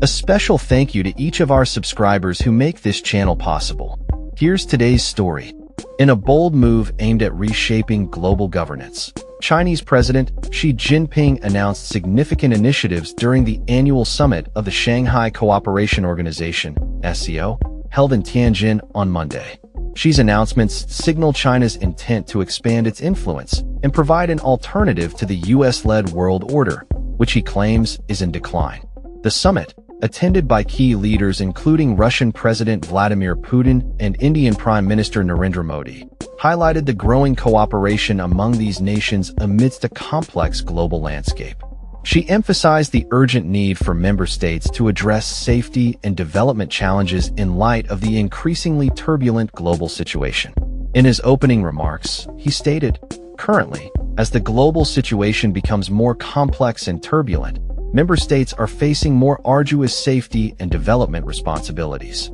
A special thank you to each of our subscribers who make this channel possible. Here's today's story. In a bold move aimed at reshaping global governance, Chinese President Xi Jinping announced significant initiatives during the annual summit of the Shanghai Cooperation Organization, SCO, held in Tianjin on Monday. Xi's announcements signal China's intent to expand its influence and provide an alternative to the US-led world order, which he claims is in decline. The summit, attended by key leaders including Russian President Vladimir Putin and Indian Prime Minister Narendra Modi, highlighted the growing cooperation among these nations amidst a complex global landscape. She emphasized the urgent need for member states to address safety and development challenges in light of the increasingly turbulent global situation. In his opening remarks, he stated, "Currently, as the global situation becomes more complex and turbulent, member states are facing more arduous safety and development responsibilities."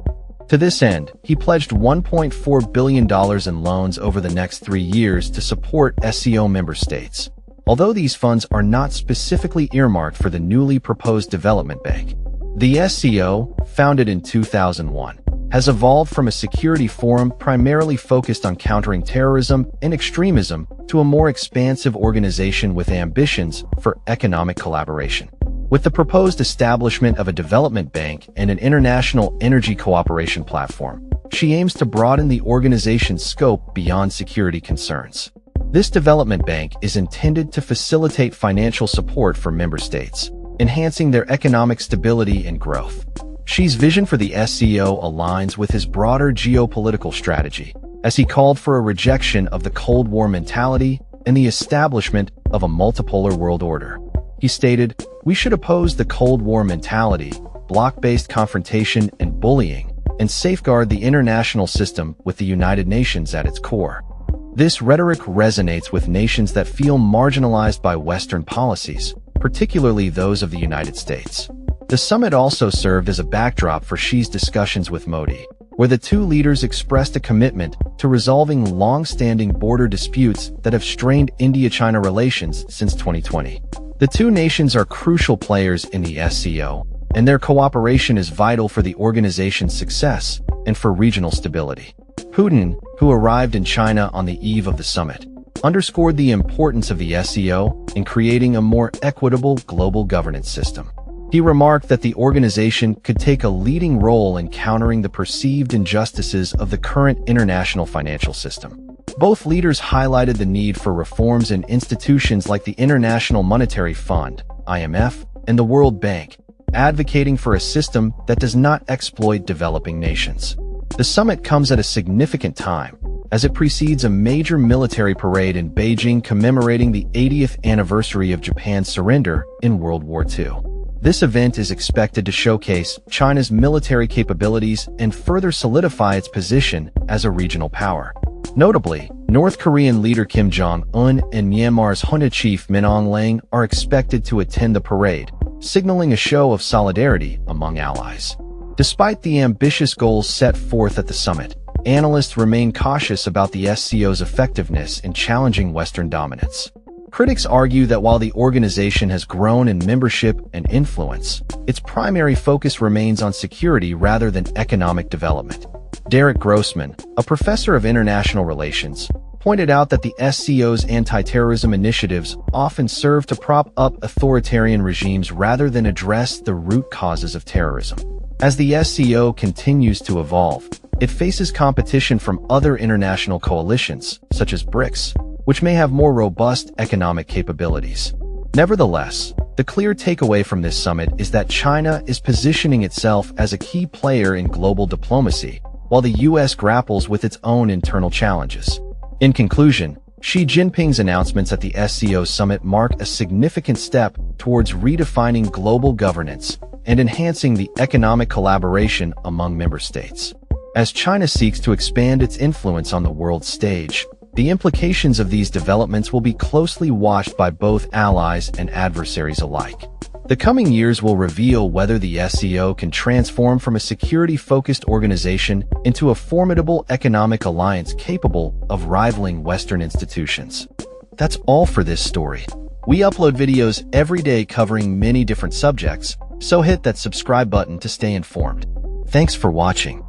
To this end, he pledged $1.4 billion in loans over the next 3 years to support SCO member states. Although these funds are not specifically earmarked for the newly proposed development bank, the SCO, founded in 2001, has evolved from a security forum primarily focused on countering terrorism and extremism to a more expansive organization with ambitions for economic collaboration. With the proposed establishment of a development bank and an international energy cooperation platform, she aims to broaden the organization's scope beyond security concerns. This development bank is intended to facilitate financial support for member states, enhancing their economic stability and growth. Xi's vision for the SCO aligns with his broader geopolitical strategy, as he called for a rejection of the Cold War mentality and the establishment of a multipolar world order. He stated, "We should oppose the Cold War mentality, bloc-based confrontation and bullying, and safeguard the international system with the United Nations at its core." This rhetoric resonates with nations that feel marginalized by Western policies, particularly those of the United States. The summit also served as a backdrop for Xi's discussions with Modi, where the two leaders expressed a commitment to resolving long-standing border disputes that have strained India-China relations since 2020. The two nations are crucial players in the SCO, and their cooperation is vital for the organization's success and for regional stability. Putin, who arrived in China on the eve of the summit, underscored the importance of the SCO in creating a more equitable global governance system. He remarked that the organization could take a leading role in countering the perceived injustices of the current international financial system. Both leaders highlighted the need for reforms in institutions like the International Monetary Fund, IMF, and the World Bank, advocating for a system that does not exploit developing nations. The summit comes at a significant time, as it precedes a major military parade in Beijing commemorating the 80th anniversary of Japan's surrender in World War II. This event is expected to showcase China's military capabilities and further solidify its position as a regional power. Notably, North Korean leader Kim Jong-un and Myanmar's junta chief Min Aung Hlaing are expected to attend the parade, signaling a show of solidarity among allies. Despite the ambitious goals set forth at the summit, analysts remain cautious about the SCO's effectiveness in challenging Western dominance. Critics argue that while the organization has grown in membership and influence, its primary focus remains on security rather than economic development. Derek Grossman, a professor of international relations, pointed out that the SCO's anti-terrorism initiatives often serve to prop up authoritarian regimes rather than address the root causes of terrorism. As the SCO continues to evolve, it faces competition from other international coalitions, such as BRICS, which may have more robust economic capabilities. Nevertheless, the clear takeaway from this summit is that China is positioning itself as a key player in global diplomacy, while the US grapples with its own internal challenges. In conclusion, Xi Jinping's announcements at the SCO summit mark a significant step towards redefining global governance and enhancing the economic collaboration among member states. As China seeks to expand its influence on the world stage, the implications of these developments will be closely watched by both allies and adversaries alike. The coming years will reveal whether the SCO can transform from a security-focused organization into a formidable economic alliance capable of rivaling Western institutions. That's all for this story. We upload videos every day covering many different subjects, So hit that subscribe button to stay informed. Thanks for watching.